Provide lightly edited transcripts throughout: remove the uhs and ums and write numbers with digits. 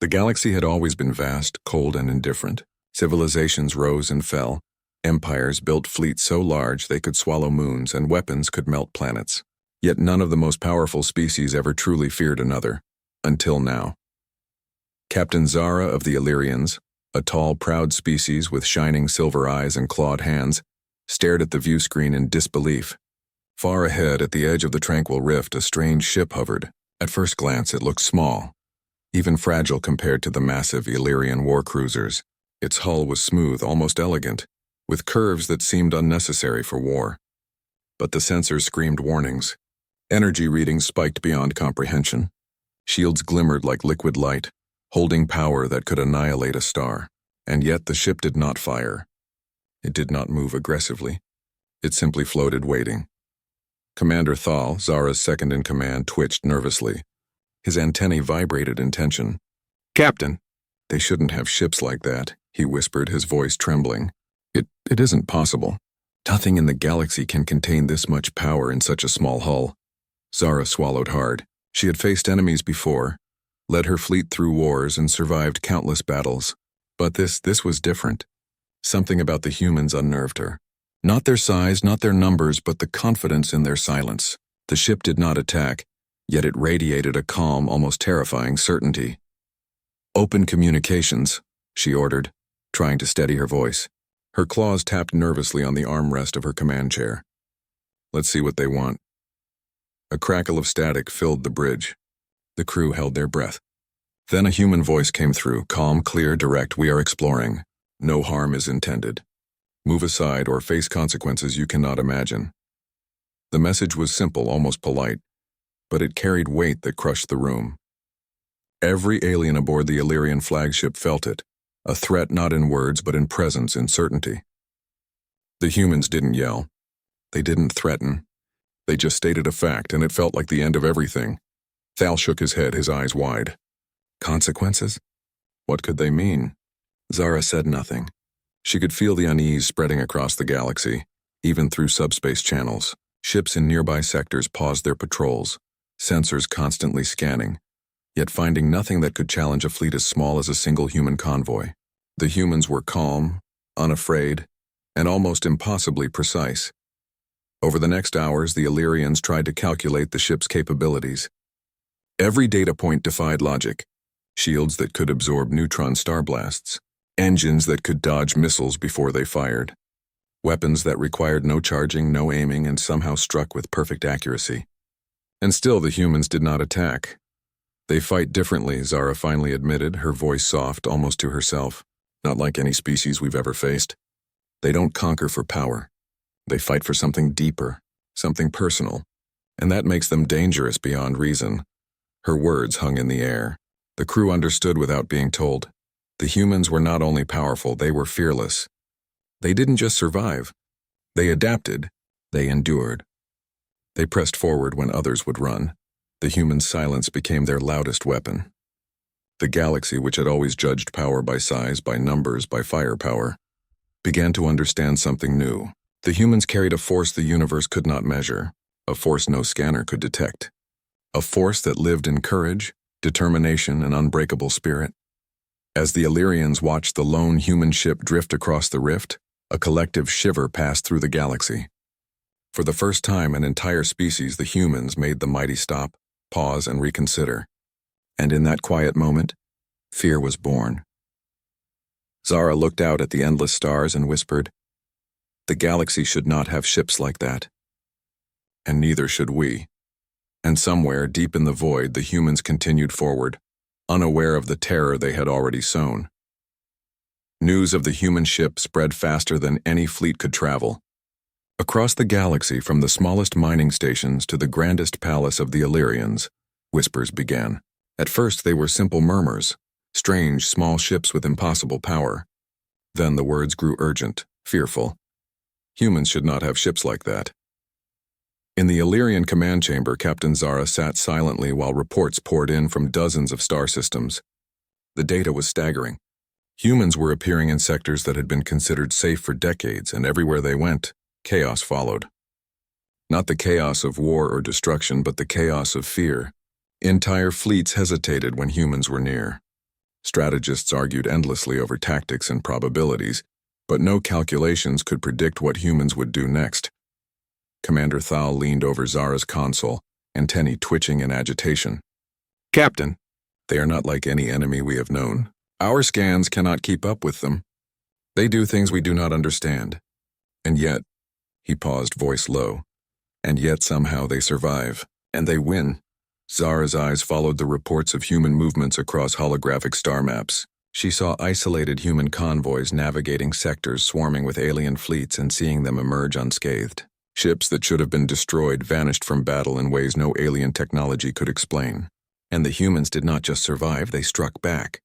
The galaxy had always been vast, cold, and indifferent. Civilizations rose and fell. Empires built fleets so large they could swallow moons, and weapons could melt planets. Yet none of the most powerful species ever truly feared another. Until now. Captain Zara of the Illyrians, a tall, proud species with shining silver eyes and clawed hands, stared at the view screen in disbelief. Far ahead, at the edge of the tranquil rift, a strange ship hovered. At first glance, it looked small, even fragile compared to the massive Illyrian war cruisers. Its hull was smooth, almost elegant, with curves that seemed unnecessary for war. But the sensors screamed warnings. Energy readings spiked beyond comprehension. Shields glimmered like liquid light, holding power that could annihilate a star. And yet the ship did not fire. It did not move aggressively. It simply floated, waiting. Commander Thal, Zara's second-in-command, twitched nervously. His antennae vibrated in tension. "Captain!" "They shouldn't have ships like that," he whispered, his voice trembling. It isn't possible. Nothing in the galaxy can contain this much power in such a small hull." Zara swallowed hard. She had faced enemies before, led her fleet through wars, and survived countless battles. But this was different. Something about the humans unnerved her. Not their size, not their numbers, but the confidence in their silence. The ship did not attack, yet it radiated a calm, almost terrifying certainty. "Open communications," she ordered, trying to steady her voice. Her claws tapped nervously on the armrest of her command chair. "Let's see what they want." A crackle of static filled the bridge. The crew held their breath. Then a human voice came through, calm, clear, direct. "We are exploring. No harm is intended. Move aside or face consequences you cannot imagine." The message was simple, almost polite, but it carried weight that crushed the room. Every alien aboard the Illyrian flagship felt it, a threat not in words but in presence, in certainty. The humans didn't yell. They didn't threaten. They just stated a fact, and it felt like the end of everything. Thal shook his head, his eyes wide. Consequences? What could they mean? Zara said nothing. She could feel the unease spreading across the galaxy, even through subspace channels. Ships in nearby sectors paused their patrols, sensors constantly scanning, yet finding nothing that could challenge a fleet as small as a single human convoy. The humans were calm, unafraid, and almost impossibly precise. Over the next hours, the Illyrians tried to calculate the ship's capabilities. Every data point defied logic. Shields that could absorb neutron star blasts, engines that could dodge missiles before they fired, weapons that required no charging, no aiming, and somehow struck with perfect accuracy. And still the humans did not attack. "They fight differently," Zara finally admitted, her voice soft, almost to herself. "Not like any species we've ever faced. They don't conquer for power. They fight for something deeper, something personal, and that makes them dangerous beyond reason." Her words hung in the air. The crew understood without being told. The humans were not only powerful, they were fearless. They didn't just survive. They adapted. They endured. They pressed forward when others would run. The humans' silence became their loudest weapon. The galaxy, which had always judged power by size, by numbers, by firepower, began to understand something new. The humans carried a force the universe could not measure, a force no scanner could detect, a force that lived in courage, determination, and unbreakable spirit. As the Illyrians watched the lone human ship drift across the rift, a collective shiver passed through the galaxy. For the first time, an entire species, the humans, made the mighty stop, pause, and reconsider. And in that quiet moment, fear was born. Zara looked out at the endless stars and whispered, "The galaxy should not have ships like that. And neither should we." And somewhere, deep in the void, the humans continued forward, unaware of the terror they had already sown. News of the human ship spread faster than any fleet could travel. Across the galaxy, from the smallest mining stations to the grandest palace of the Illyrians, whispers began. At first they were simple murmurs, strange small ships with impossible power. Then the words grew urgent, fearful. Humans should not have ships like that. In the Illyrian command chamber, Captain Zara sat silently while reports poured in from dozens of star systems. The data was staggering. Humans were appearing in sectors that had been considered safe for decades, and everywhere they went, chaos followed. Not the chaos of war or destruction, but the chaos of fear. Entire fleets hesitated when humans were near. Strategists argued endlessly over tactics and probabilities, but no calculations could predict what humans would do next. Commander Thal leaned over Zara's console, antennae twitching in agitation. "Captain, they are not like any enemy we have known. Our scans cannot keep up with them. They do things we do not understand. And yet," he paused, voice low, "and yet somehow they survive, and they win." Zara's eyes followed the reports of human movements across holographic star maps. She saw isolated human convoys navigating sectors swarming with alien fleets and seeing them emerge unscathed. Ships that should have been destroyed vanished from battle in ways no alien technology could explain. And the humans did not just survive, they struck back.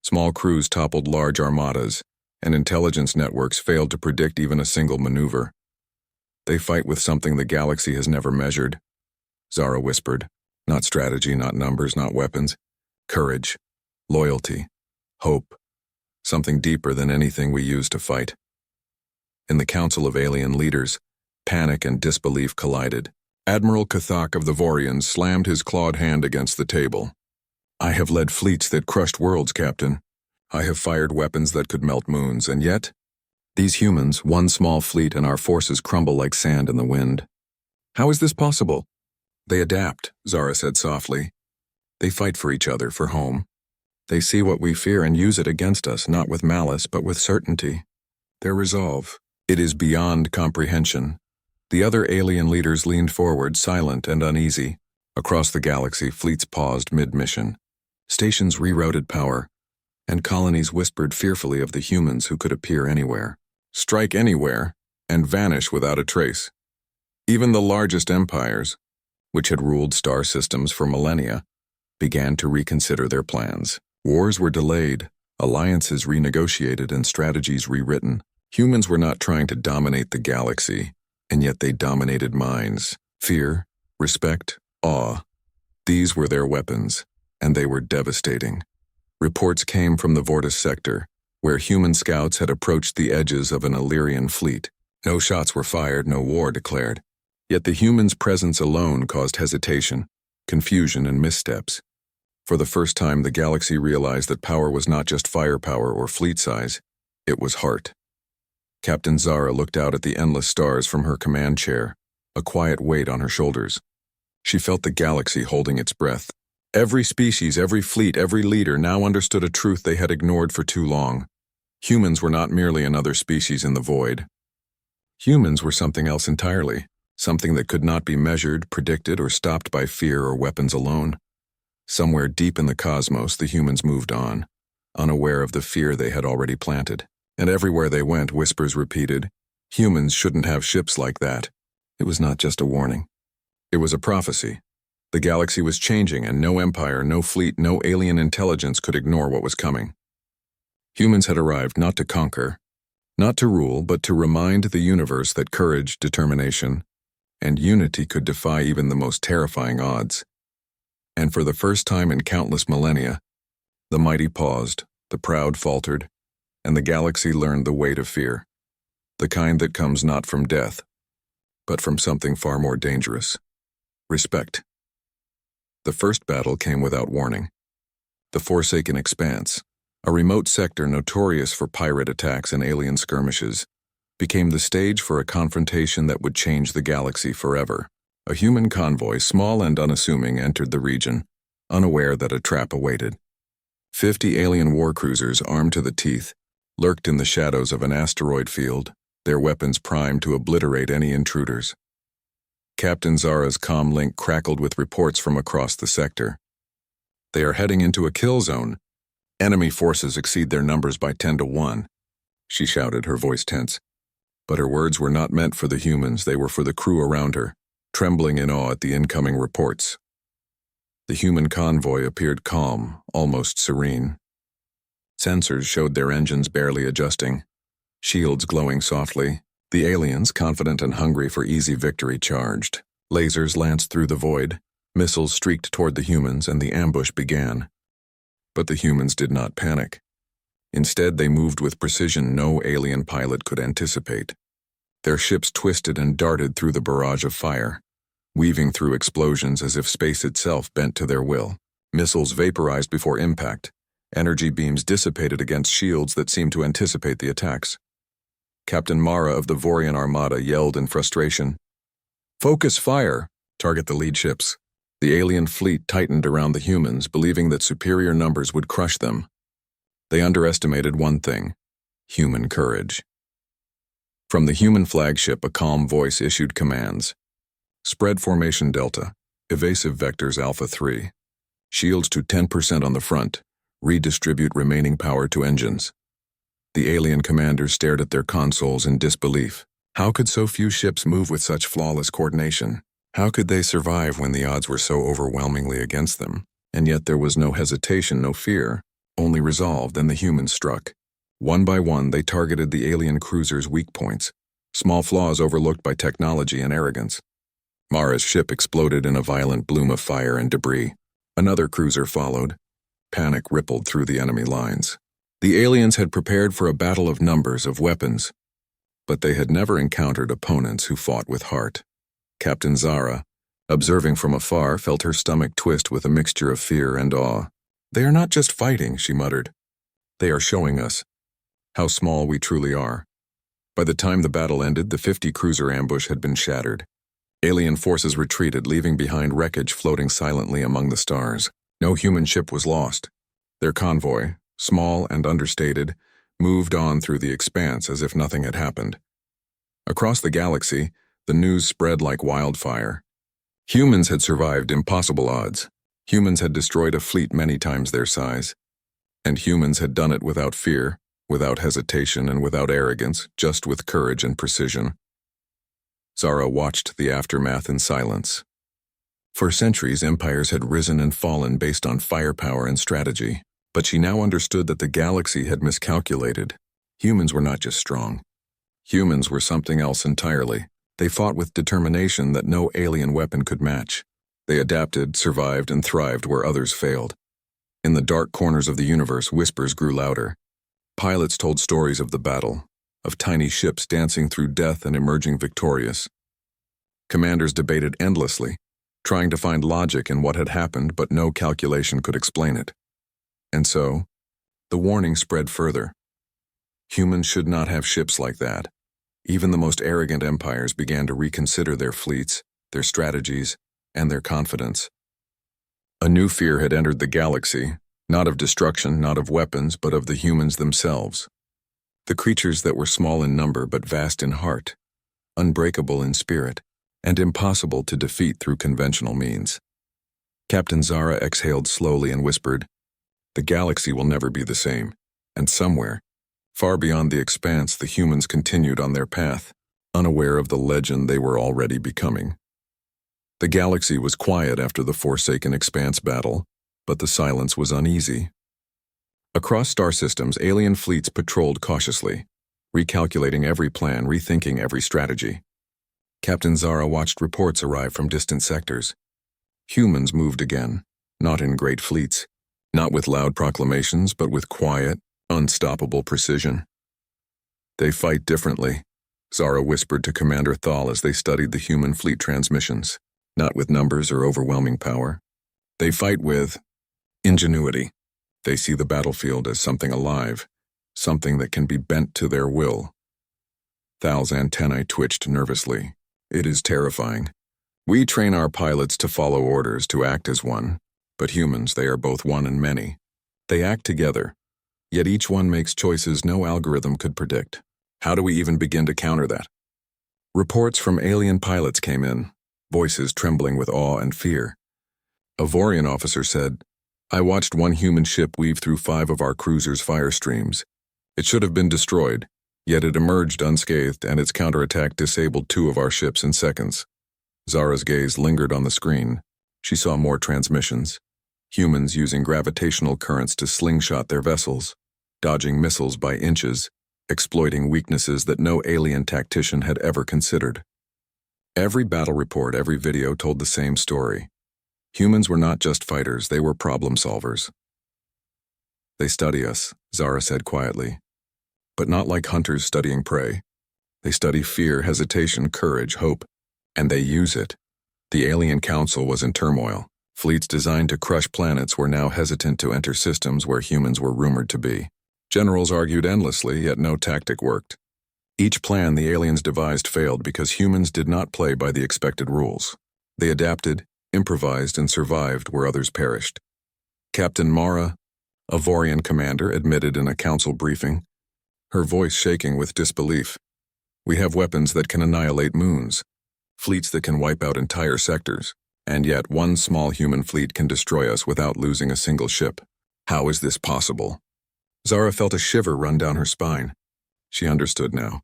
Small crews toppled large armadas, and intelligence networks failed to predict even a single maneuver. "They fight with something the galaxy has never measured," Zara whispered. "Not strategy, not numbers, not weapons. Courage, loyalty, hope. Something deeper than anything we use to fight." In the Council of Alien Leaders, panic and disbelief collided. Admiral Kathak of the Vorians slammed his clawed hand against the table. "I have led fleets that crushed worlds, Captain. I have fired weapons that could melt moons, and yet, these humans, one small fleet, and our forces crumble like sand in the wind. How is this possible?" "They adapt," Zara said softly. "They fight for each other, for home. They see what we fear and use it against us, not with malice, but with certainty. Their resolve, it is beyond comprehension." The other alien leaders leaned forward, silent and uneasy. Across the galaxy, fleets paused mid-mission. Stations rerouted power, and colonies whispered fearfully of the humans who could appear anywhere, strike anywhere, and vanish without a trace. Even the largest empires, which had ruled star systems for millennia, began to reconsider their plans. Wars were delayed, alliances renegotiated, and strategies rewritten. Humans were not trying to dominate the galaxy, and yet they dominated minds. Fear, respect, awe. These were their weapons, and they were devastating. Reports came from the Vortis sector, where human scouts had approached the edges of an Illyrian fleet. No shots were fired, no war declared. Yet the humans' presence alone caused hesitation, confusion, and missteps. For the first time, the galaxy realized that power was not just firepower or fleet size, it was heart. Captain Zara looked out at the endless stars from her command chair, a quiet weight on her shoulders. She felt the galaxy holding its breath. Every species, every fleet, every leader now understood a truth they had ignored for too long. Humans were not merely another species in the void. Humans were something else entirely, something that could not be measured, predicted, or stopped by fear or weapons alone. Somewhere deep in the cosmos, the humans moved on, unaware of the fear they had already planted. And everywhere they went, whispers repeated, "Humans shouldn't have ships like that." It was not just a warning. It was a prophecy. The galaxy was changing, and no empire, no fleet, no alien intelligence could ignore what was coming. Humans had arrived not to conquer, not to rule, but to remind the universe that courage, determination, and unity could defy even the most terrifying odds. And for the first time in countless millennia, the mighty paused, the proud faltered, and the galaxy learned the weight of fear, the kind that comes not from death, but from something far more dangerous: respect. The first battle came without warning. The Forsaken Expanse, a remote sector notorious for pirate attacks and alien skirmishes, became the stage for a confrontation that would change the galaxy forever. A human convoy, small and unassuming, entered the region, unaware that a trap awaited. 50 alien warcruisers, armed to the teeth, lurked in the shadows of an asteroid field, their weapons primed to obliterate any intruders. Captain Zara's comm link crackled with reports from across the sector. "They are heading into a kill zone. Enemy forces exceed their numbers by 10 to 1, she shouted, her voice tense. But her words were not meant for the humans, they were for the crew around her, trembling in awe at the incoming reports. The human convoy appeared calm, almost serene. Sensors showed their engines barely adjusting, shields glowing softly. The aliens, confident and hungry for easy victory, charged. Lasers lanced through the void, missiles streaked toward the humans, and the ambush began. But the humans did not panic. Instead, they moved with precision no alien pilot could anticipate. Their ships twisted and darted through the barrage of fire, weaving through explosions as if space itself bent to their will. Missiles vaporized before impact, Energy beams dissipated against shields that seemed to anticipate the attacks. Captain Mara of the Vorian Armada yelled in frustration, "Focus fire! Target the lead ships." The alien fleet tightened around the humans, believing that superior numbers would crush them. They underestimated one thing: human courage. From the human flagship, a calm voice issued commands. Spread formation Delta, evasive vectors Alpha 3. Shields to 10% on the front. Redistribute remaining power to engines. The alien commanders stared at their consoles in disbelief. How could so few ships move with such flawless coordination? How could they survive when the odds were so overwhelmingly against them? And yet there was no hesitation, no fear, only resolve. Then the humans struck. One by one, they targeted the alien cruiser's weak points, small flaws overlooked by technology and arrogance. Mara's ship exploded in a violent bloom of fire and debris. Another cruiser followed. Panic rippled through the enemy lines. The aliens had prepared for a battle of numbers, of weapons, but they had never encountered opponents who fought with heart. Captain Zara, observing from afar, felt her stomach twist with a mixture of fear and awe. "They are not just fighting," she muttered. "They are showing us how small we truly are." By the time the battle ended, the 50-cruiser ambush had been shattered. Alien forces retreated, leaving behind wreckage floating silently among the stars. No human ship was lost. Their convoy, small and understated, moved on through the expanse as if nothing had happened. Across the galaxy, the news spread like wildfire. Humans had survived impossible odds. Humans had destroyed a fleet many times their size. And humans had done it without fear, without hesitation, and without arrogance, just with courage and precision. Zara watched the aftermath in silence. For centuries, empires had risen and fallen based on firepower and strategy, but she now understood that the galaxy had miscalculated. Humans were not just strong. Humans were something else entirely. They fought with determination that no alien weapon could match. They adapted, survived, and thrived where others failed. In the dark corners of the universe, whispers grew louder. Pilots told stories of the battle, of tiny ships dancing through death and emerging victorious. Commanders debated endlessly, trying to find logic in what had happened, but no calculation could explain it. And so, the warning spread further. Humans should not have ships like that. Even the most arrogant empires began to reconsider their fleets, their strategies, and their confidence. A new fear had entered the galaxy, not of destruction, not of weapons, but of the humans themselves. The creatures that were small in number but vast in heart, unbreakable in spirit, and impossible to defeat through conventional means. Captain Zara exhaled slowly and whispered, "The galaxy will never be the same." And somewhere, far beyond the expanse, the humans continued on their path, unaware of the legend they were already becoming. The galaxy was quiet after the Forsaken Expanse battle, but the silence was uneasy. Across star systems, alien fleets patrolled cautiously, recalculating every plan, rethinking every strategy. Captain Zara watched reports arrive from distant sectors. Humans moved again, not in great fleets, not with loud proclamations, but with quiet, unstoppable precision. "They fight differently," Zara whispered to Commander Thal as they studied the human fleet transmissions. "Not with numbers or overwhelming power. They fight with ingenuity. They see the battlefield as something alive, something that can be bent to their will." Thal's antennae twitched nervously. "It is terrifying. We train our pilots to follow orders, to act as one. But humans, they are both one and many. They act together, yet each one makes choices no algorithm could predict. How do we even begin to counter that?" Reports from alien pilots came in, voices trembling with awe and fear. A Vorian officer said, "I watched one human ship weave through 5 of our cruiser's fire streams. It should have been destroyed, yet it emerged unscathed, and its counterattack disabled 2 of our ships in seconds." Zara's gaze lingered on the screen. She saw more transmissions. Humans using gravitational currents to slingshot their vessels, dodging missiles by inches, exploiting weaknesses that no alien tactician had ever considered. Every battle report, every video told the same story. Humans were not just fighters, they were problem solvers. "They study us," Zara said quietly. "But not like hunters studying prey. They study fear, hesitation, courage, hope, and they use it." The alien council was in turmoil. Fleets designed to crush planets were now hesitant to enter systems where humans were rumored to be. Generals argued endlessly, yet no tactic worked. Each plan the aliens devised failed because humans did not play by the expected rules. They adapted, improvised, and survived where others perished. Captain Mara, a Vorian commander, admitted in a council briefing, her voice shaking with disbelief, "We have weapons that can annihilate moons, fleets that can wipe out entire sectors, and yet one small human fleet can destroy us without losing a single ship. How is this possible?" Zara felt a shiver run down her spine. She understood now.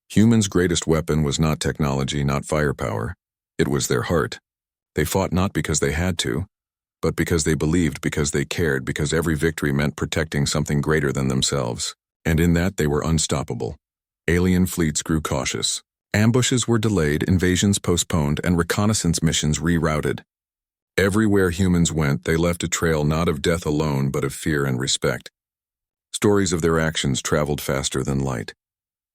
Humans' greatest weapon was not technology, not firepower. It was their heart. They fought not because they had to, but because they believed, because they cared, because every victory meant protecting something greater than themselves. And in that they were unstoppable. Alien fleets grew cautious. Ambushes were delayed, invasions postponed, and reconnaissance missions rerouted. Everywhere humans went, they left a trail not of death alone, but of fear and respect. Stories of their actions traveled faster than light.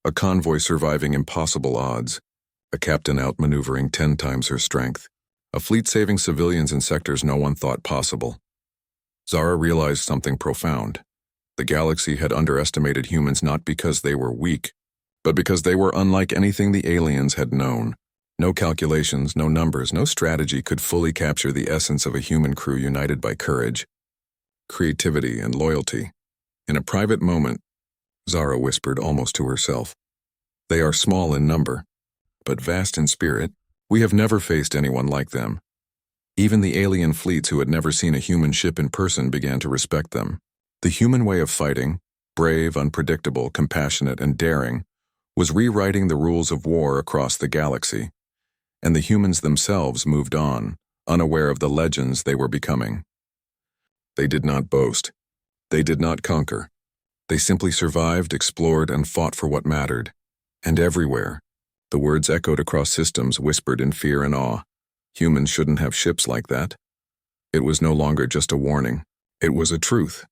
A convoy surviving impossible odds, a captain outmaneuvering 10 times her strength, a fleet saving civilians in sectors no one thought possible. Zara realized something profound. The galaxy had underestimated humans not because they were weak, but because they were unlike anything the aliens had known. No calculations, no numbers, no strategy could fully capture the essence of a human crew united by courage, creativity, and loyalty. In a private moment, Zara whispered almost to herself, "They are small in number, but vast in spirit. We have never faced anyone like them." Even the alien fleets who had never seen a human ship in person began to respect them. The human way of fighting, brave, unpredictable, compassionate, and daring, was rewriting the rules of war across the galaxy. And the humans themselves moved on, unaware of the legends they were becoming. They did not boast. They did not conquer. They simply survived, explored, and fought for what mattered. And everywhere, the words echoed across systems, whispered in fear and awe. Humans shouldn't have ships like that. It was no longer just a warning. It was a truth.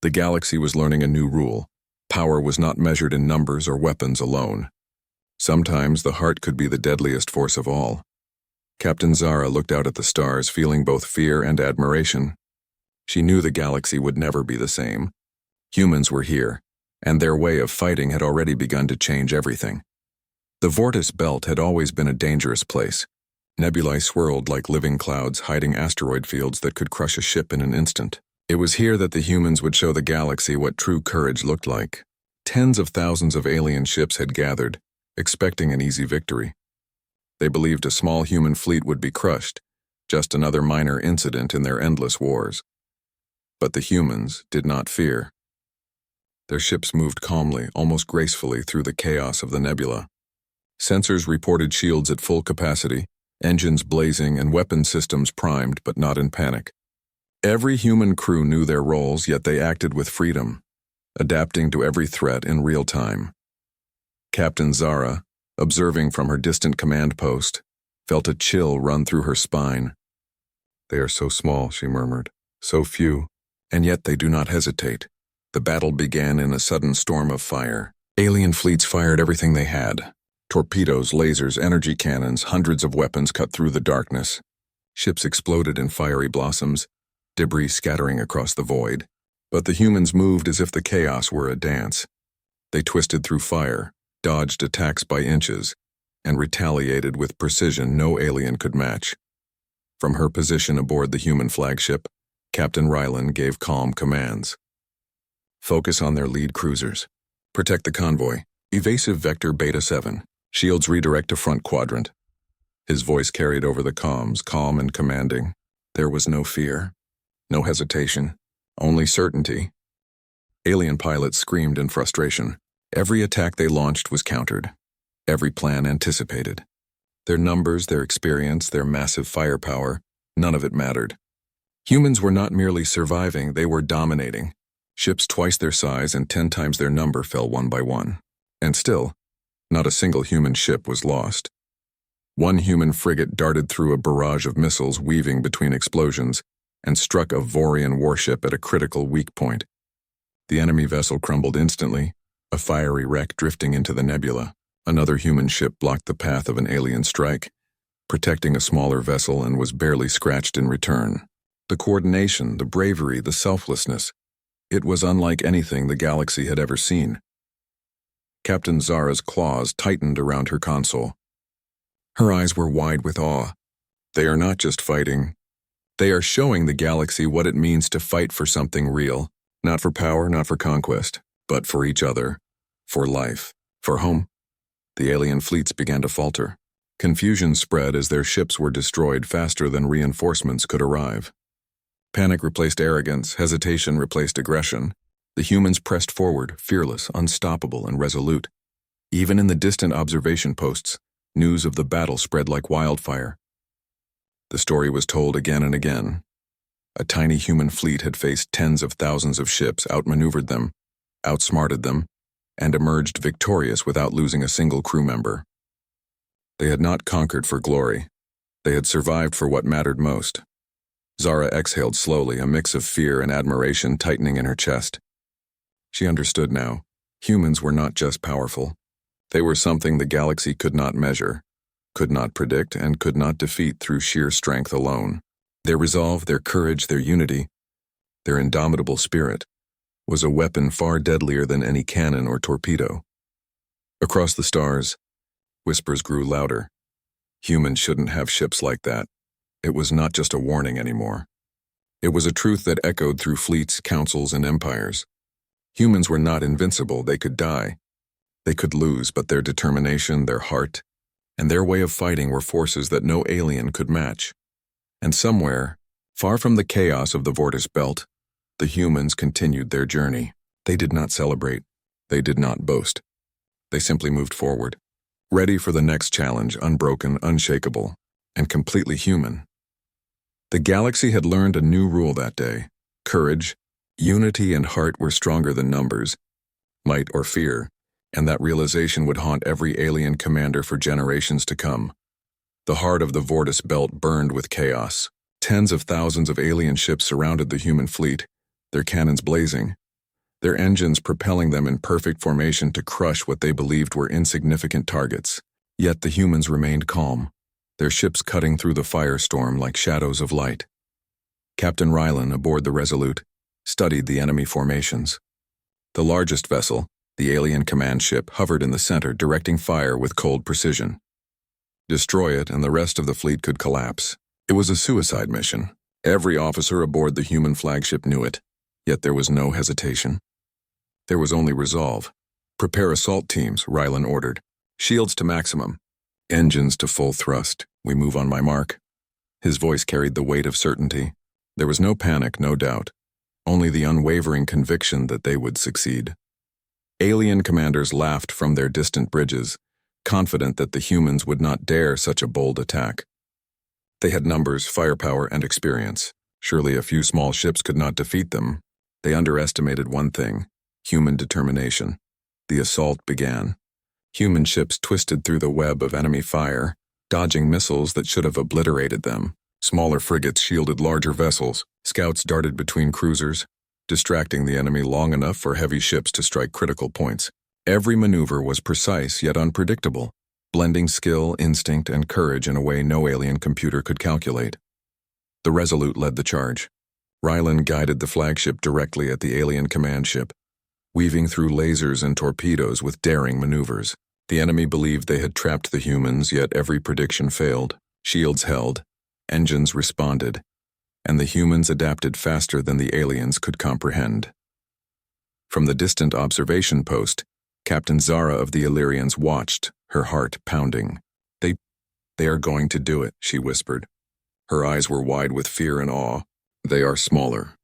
The galaxy was learning a new rule. Power was not measured in numbers or weapons alone. Sometimes the heart could be the deadliest force of all. Captain Zara looked out at the stars, feeling both fear and admiration. She knew the galaxy would never be the same. Humans were here, and their way of fighting had already begun to change everything. The Vortis Belt had always been a dangerous place. Nebulae swirled like living clouds, hiding asteroid fields that could crush a ship in an instant. It was here that the humans would show the galaxy what true courage looked like. Tens of thousands of alien ships had gathered, expecting an easy victory. They believed a small human fleet would be crushed, just another minor incident in their endless wars. But the humans did not fear. Their ships moved calmly, almost gracefully, through the chaos of the nebula. Sensors reported shields at full capacity, engines blazing, and weapon systems primed, but not in panic. Every human crew knew their roles, yet they acted with freedom, adapting to every threat in real time. Captain Zara, observing from her distant command post, felt a chill run through her spine. "They are so small," she murmured, "so few, and yet they do not hesitate." The battle began in a sudden storm of fire. Alien fleets fired everything they had. Torpedoes, lasers, energy cannons, hundreds of weapons cut through the darkness. Ships exploded in fiery blossoms, debris scattering across the void. But the humans moved as if the chaos were a dance. They twisted through fire, dodged attacks by inches, and retaliated with precision no alien could match. From her position aboard the human flagship, Captain Ryland gave calm commands. "Focus on their lead cruisers. Protect the convoy. Evasive Vector Beta 7. Shields redirect to front quadrant." His voice carried over the comms, calm and commanding. There was no fear, no hesitation, only certainty. Alien pilots screamed in frustration. Every attack they launched was countered. Every plan anticipated. Their numbers, their experience, their massive firepower, none of it mattered. Humans were not merely surviving, they were dominating. Ships twice their size and 10 times their number fell one by one. And still, not a single human ship was lost. One human frigate darted through a barrage of missiles weaving between explosions and struck a Vorian warship at a critical weak point. The enemy vessel crumbled instantly, a fiery wreck drifting into the nebula. Another human ship blocked the path of an alien strike, protecting a smaller vessel, and was barely scratched in return. The coordination, the bravery, the selflessness. It was unlike anything the galaxy had ever seen. Captain Zara's claws tightened around her console. Her eyes were wide with awe. They are not just fighting. They are showing the galaxy what it means to fight for something real. Not for power, not for conquest, but for each other, for life, for home. The alien fleets began to falter. Confusion spread as their ships were destroyed faster than reinforcements could arrive. Panic replaced arrogance, hesitation replaced aggression. The humans pressed forward, fearless, unstoppable, and resolute. Even in the distant observation posts, news of the battle spread like wildfire. The story was told again and again. A tiny human fleet had faced tens of thousands of ships, outmaneuvered them, outsmarted them, and emerged victorious without losing a single crew member. They had not conquered for glory. They had survived for what mattered most. Zara exhaled slowly, a mix of fear and admiration tightening in her chest. She understood now. Humans were not just powerful. They were something the galaxy could not measure, could not predict, and could not defeat through sheer strength alone. Their resolve, their courage, their unity, their indomitable spirit, was a weapon far deadlier than any cannon or torpedo. Across the stars, whispers grew louder. Humans shouldn't have ships like that. It was not just a warning anymore. It was a truth that echoed through fleets, councils, and empires. Humans were not invincible. They could die. They could lose, but their determination, their heart, and their way of fighting were forces that no alien could match. And somewhere, far from the chaos of the Vortis Belt, the humans continued their journey. They did not celebrate. They did not boast. They simply moved forward, ready for the next challenge, unbroken, unshakable, and completely human. The galaxy had learned a new rule that day. Courage, unity, and heart were stronger than numbers, might or fear, and that realization would haunt every alien commander for generations to come. The heart of the Vortis Belt burned with chaos. Tens of thousands of alien ships surrounded the human fleet, their cannons blazing, their engines propelling them in perfect formation to crush what they believed were insignificant targets. Yet the humans remained calm, their ships cutting through the firestorm like shadows of light. Captain Rylan, aboard the Resolute, studied the enemy formations. The largest vessel, the alien command ship, hovered in the center, directing fire with cold precision. Destroy it, and the rest of the fleet could collapse. It was a suicide mission. Every officer aboard the human flagship knew it, yet there was no hesitation. There was only resolve. Prepare assault teams, Rylan ordered. Shields to maximum. Engines to full thrust. We move on my mark. His voice carried the weight of certainty. There was no panic, no doubt. Only the unwavering conviction that they would succeed. Alien commanders laughed from their distant bridges, confident that the humans would not dare such a bold attack. They had numbers, firepower, and experience. Surely a few small ships could not defeat them. They underestimated one thing: human determination. The assault began. Human ships twisted through the web of enemy fire, dodging missiles that should have obliterated them. Smaller frigates shielded larger vessels. Scouts darted between cruisers, distracting the enemy long enough for heavy ships to strike critical points. Every maneuver was precise yet unpredictable, blending skill, instinct, and courage in a way no alien computer could calculate. The Resolute led the charge. Rylan guided the flagship directly at the alien command ship, weaving through lasers and torpedoes with daring maneuvers. The enemy believed they had trapped the humans, yet every prediction failed. Shields held, engines responded, and the humans adapted faster than the aliens could comprehend. From the distant observation post, Captain Zara of the Illyrians watched, her heart pounding. They are going to do it, she whispered. Her eyes were wide with fear and awe. They are smaller,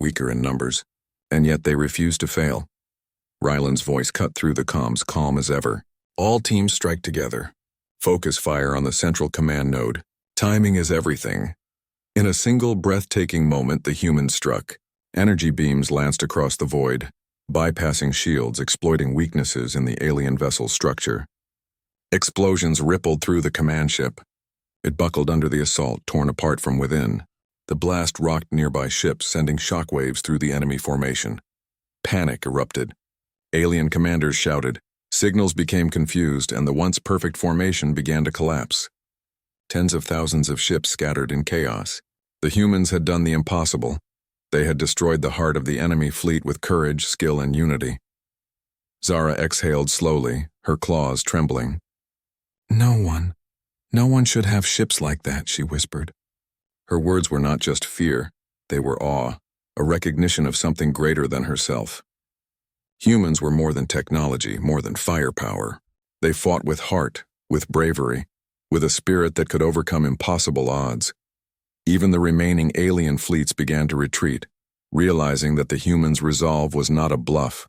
weaker in numbers, and yet they refuse to fail. Rylan's voice cut through the comms, calm as ever. All teams strike together. Focus fire on the central command node. Timing is everything. In a single breathtaking moment, the humans struck. Energy beams lanced across the void, bypassing shields, exploiting weaknesses in the alien vessel's structure. Explosions rippled through the command ship. It buckled under the assault, torn apart from within. The blast rocked nearby ships, sending shockwaves through the enemy formation. Panic erupted. Alien commanders shouted. Signals became confused, and the once perfect formation began to collapse. Tens of thousands of ships scattered in chaos. The humans had done the impossible. They had destroyed the heart of the enemy fleet with courage, skill, and unity. Zara exhaled slowly, her claws trembling. No one should have ships like that, she whispered. Her words were not just fear, they were awe, a recognition of something greater than herself. Humans were more than technology, more than firepower. They fought with heart, with bravery, with a spirit that could overcome impossible odds. Even the remaining alien fleets began to retreat, realizing that the humans' resolve was not a bluff.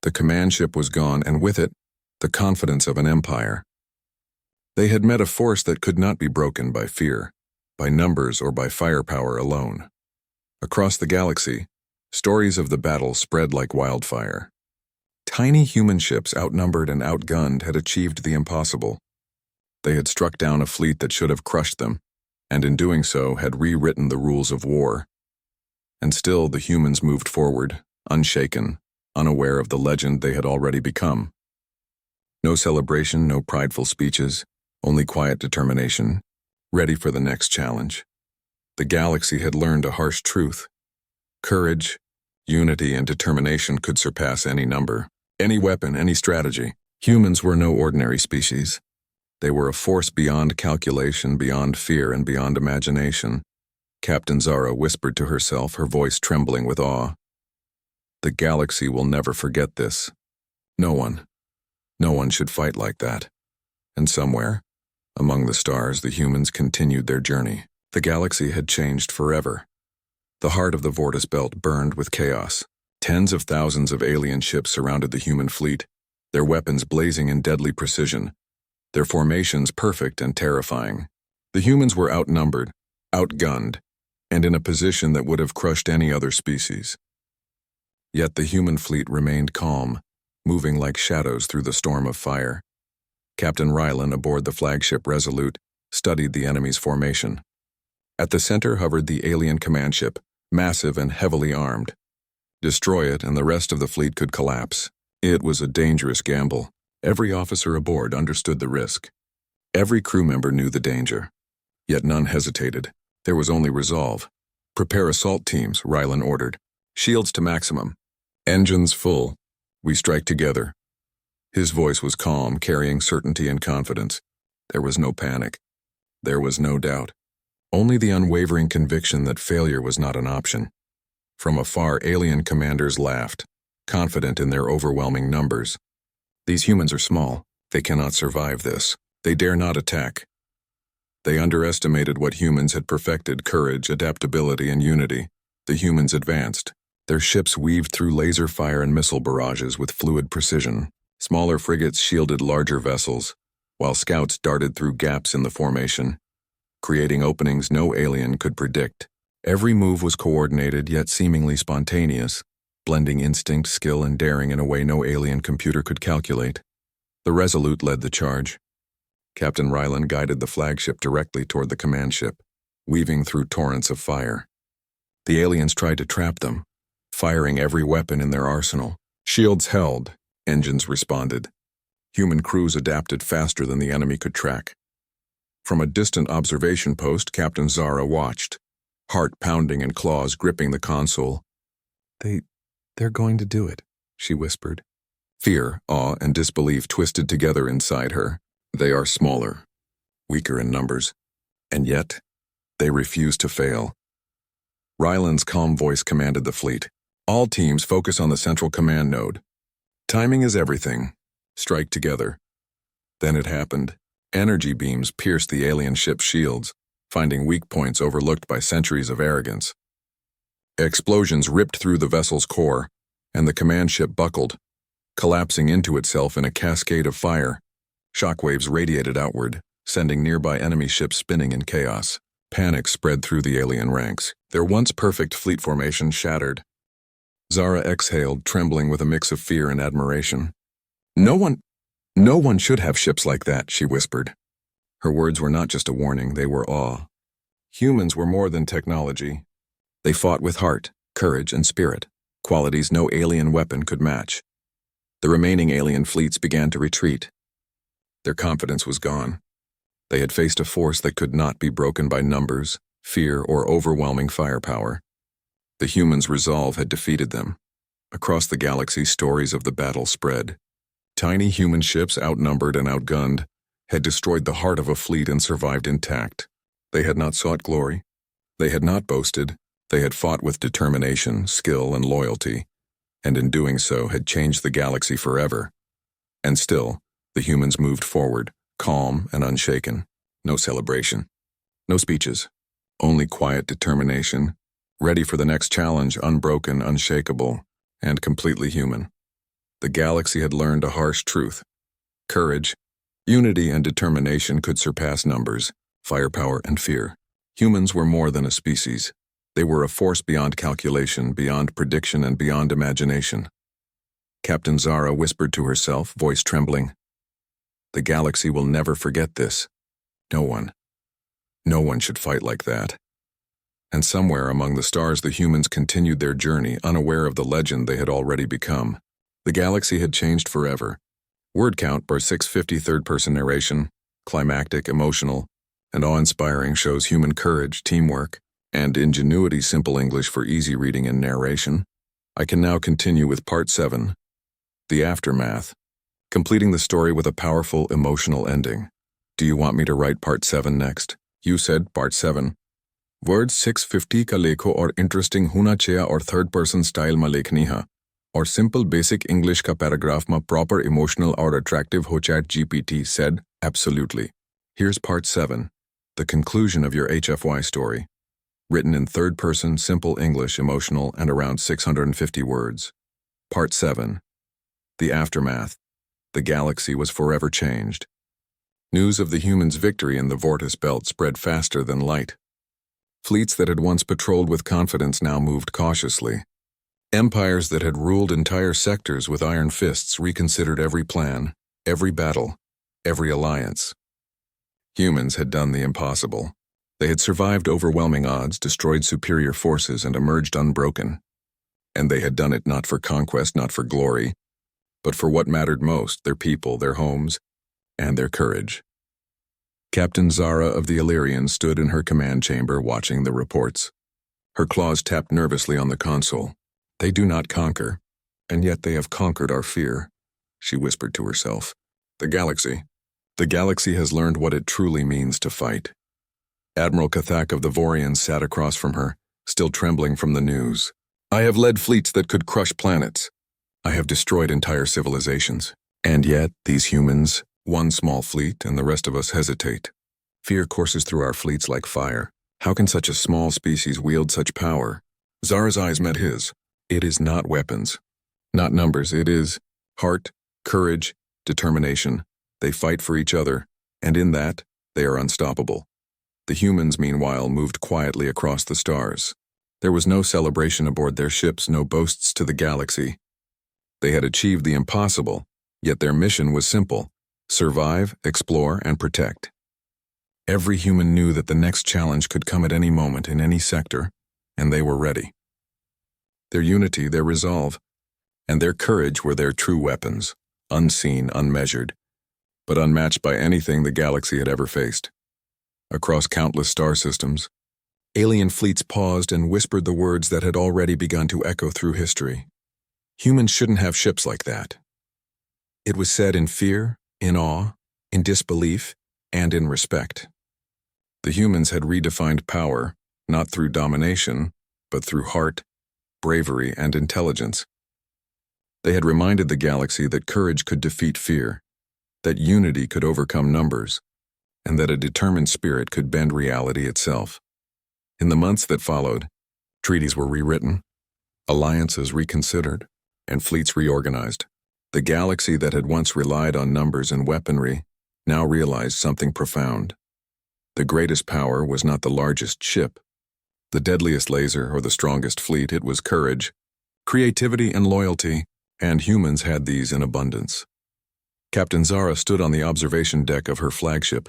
The command ship was gone, and with it, the confidence of an empire. They had met a force that could not be broken by fear, by numbers, or by firepower alone. Across the galaxy, stories of the battle spread like wildfire. Tiny human ships, outnumbered and outgunned, had achieved the impossible. They had struck down a fleet that should have crushed them, and in doing so had rewritten the rules of war. And still the humans moved forward, unshaken, unaware of the legend they had already become. No celebration, no prideful speeches, only quiet determination, ready for the next challenge. The galaxy had learned a harsh truth. Courage, unity, and determination could surpass any number, any weapon, any strategy. Humans were no ordinary species. They were a force beyond calculation, beyond fear, and beyond imagination. Captain Zara whispered to herself, her voice trembling with awe. The galaxy will never forget this. No one should fight like that. And somewhere, among the stars, the humans continued their journey. The galaxy had changed forever. The heart of the Vortis Belt burned with chaos. Tens of thousands of alien ships surrounded the human fleet, their weapons blazing in deadly precision, their formations perfect and terrifying. The humans were outnumbered, outgunned, and in a position that would have crushed any other species. Yet the human fleet remained calm, moving like shadows through the storm of fire. Captain Rylan, aboard the flagship Resolute, studied the enemy's formation. At the center hovered the alien command ship, massive and heavily armed. Destroy it and the rest of the fleet could collapse. It was a dangerous gamble. Every officer aboard understood the risk. Every crew member knew the danger. Yet none hesitated. There was only resolve. Prepare assault teams, Rylan ordered. Shields to maximum. Engines full. We strike together. His voice was calm, carrying certainty and confidence. There was no panic. There was no doubt. Only the unwavering conviction that failure was not an option. From afar, alien commanders laughed, confident in their overwhelming numbers. These humans are small. They cannot survive this. They dare not attack. They underestimated what humans had perfected: courage, adaptability, and unity. The humans advanced. Their ships weaved through laser fire and missile barrages with fluid precision. Smaller frigates shielded larger vessels, while scouts darted through gaps in the formation, creating openings no alien could predict. Every move was coordinated yet seemingly spontaneous, blending instinct, skill, and daring in a way no alien computer could calculate. The Resolute led the charge. Captain Rylan guided the flagship directly toward the command ship, weaving through torrents of fire. The aliens tried to trap them, firing every weapon in their arsenal. Shields held, engines responded. Human crews adapted faster than the enemy could track. From a distant observation post, Captain Zara watched, heart pounding and claws gripping the console. They're going to do it, she whispered. Fear, awe, and disbelief twisted together inside her. They are smaller, weaker in numbers, and yet they refuse to fail. Rylan's calm voice commanded the fleet. All teams focus on the central command node. Timing is everything. Strike together. Then it happened. Energy beams pierced the alien ship's shields, finding weak points overlooked by centuries of arrogance. Explosions ripped through the vessel's core, and the command ship buckled, collapsing into itself in a cascade of fire. Shockwaves radiated outward, sending nearby enemy ships spinning in chaos. Panic spread through the alien ranks. Their once perfect fleet formation shattered. Zara exhaled, trembling with a mix of fear and admiration. No one should have ships like that, she whispered. Her words were not just a warning, they were awe. Humans were more than technology. They fought with heart, courage, and spirit, qualities no alien weapon could match. The remaining alien fleets began to retreat. Their confidence was gone. They had faced a force that could not be broken by numbers, fear, or overwhelming firepower. The humans' resolve had defeated them. Across the galaxy, stories of the battle spread. Tiny human ships, outnumbered and outgunned, had destroyed the heart of a fleet and survived intact. They had not sought glory. They had not boasted. They had fought with determination, skill, and loyalty, and in doing so had changed the galaxy forever. And still, the humans moved forward, calm and unshaken. No celebration. No speeches. Only quiet determination, ready for the next challenge, unbroken, unshakable, and completely human. The galaxy had learned a harsh truth. Courage, unity, and determination could surpass numbers, firepower, and fear. Humans were more than a species. They were a force beyond calculation, beyond prediction, and beyond imagination. Captain Zara whispered to herself, voice trembling. The galaxy will never forget this. No one should fight like that. And somewhere among the stars, the humans continued their journey, unaware of the legend they had already become. The galaxy had changed forever. Word count bar 650 third-person narration, climactic, emotional, and awe-inspiring, shows human courage, teamwork, and ingenuity. Simple English for easy reading and narration. I can now continue with Part 7, The Aftermath, completing the story with a powerful, emotional ending. Do you want me to write Part 7 next? You said Part 7. Words 650 ka lekho or interesting huna chahiye or third person style ma lekhni hai. Or simple basic English ka paragraph ma proper emotional or attractive ho. ChatGPT said, absolutely. Here's Part 7, the conclusion of your HFY story. Written in third person, simple English, emotional, and around 650 words. Part 7. The Aftermath. The galaxy was forever changed. News of the humans' victory in the Vortis Belt spread faster than light. Fleets that had once patrolled with confidence now moved cautiously. Empires that had ruled entire sectors with iron fists reconsidered every plan, every battle, every alliance. Humans had done the impossible. They had survived overwhelming odds, destroyed superior forces, and emerged unbroken. And they had done it not for conquest, not for glory, but for what mattered most: their people, their homes, and their courage. Captain Zara of the Illyrians stood in her command chamber watching the reports. Her claws tapped nervously on the console. They do not conquer, and yet they have conquered our fear, she whispered to herself. The galaxy has learned what it truly means to fight. Admiral Kathak of the Vorians sat across from her, still trembling from the news. I have led fleets that could crush planets. I have destroyed entire civilizations. And yet, these humans, one small fleet, and the rest of us hesitate. Fear courses through our fleets like fire. How can such a small species wield such power? Zara's eyes met his. It is not weapons, not numbers. It is heart, courage, determination. They fight for each other, and in that, they are unstoppable. The humans, meanwhile, moved quietly across the stars. There was no celebration aboard their ships, no boasts to the galaxy. They had achieved the impossible, yet their mission was simple: survive, explore, and protect. Every human knew that the next challenge could come at any moment in any sector, and they were ready. Their unity, their resolve, and their courage were their true weapons, unseen, unmeasured, but unmatched by anything the galaxy had ever faced. Across countless star systems, alien fleets paused and whispered the words that had already begun to echo through history. Humans shouldn't have ships like that. It was said in fear, in awe, in disbelief, and in respect. The humans had redefined power, not through domination, but through heart, bravery, and intelligence. They had reminded the galaxy that courage could defeat fear, that unity could overcome numbers, and that a determined spirit could bend reality itself. In the months that followed, treaties were rewritten, alliances reconsidered, and fleets reorganized. The galaxy that had once relied on numbers and weaponry now realized something profound. The greatest power was not the largest ship, the deadliest laser, or the strongest fleet. It was courage, creativity, and loyalty, and humans had these in abundance. Captain Zara stood on the observation deck of her flagship,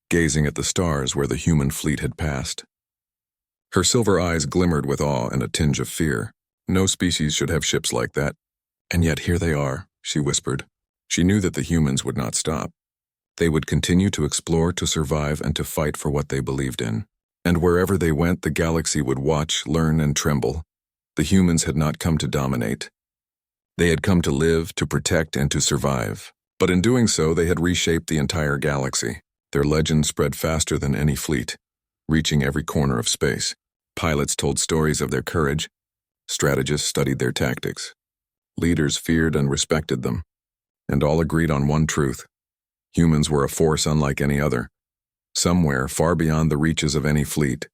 gazing at the stars where the human fleet had passed. Her silver eyes glimmered with awe and a tinge of fear. No species should have ships like that. And yet here they are, she whispered. She knew that the humans would not stop. They would continue to explore, to survive, and to fight for what they believed in. And wherever they went, the galaxy would watch, learn, and tremble. The humans had not come to dominate. They had come to live, to protect, and to survive. But in doing so, they had reshaped the entire galaxy. Their legend spread faster than any fleet, reaching every corner of space. Pilots told stories of their courage. Strategists studied their tactics. Leaders feared and respected them. And all agreed on one truth. Humans were a force unlike any other. Somewhere, far beyond the reaches of any fleet,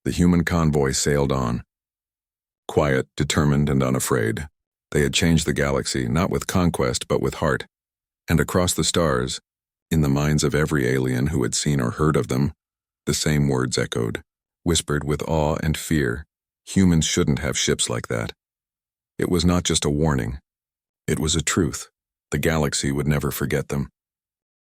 the human convoy sailed on. Quiet, determined, and unafraid, they had changed the galaxy, not with conquest, but with heart. And across the stars, in the minds of every alien who had seen or heard of them, the same words echoed, whispered with awe and fear. Humans shouldn't have ships like that. It was not just a warning. It was a truth. The galaxy would never forget them.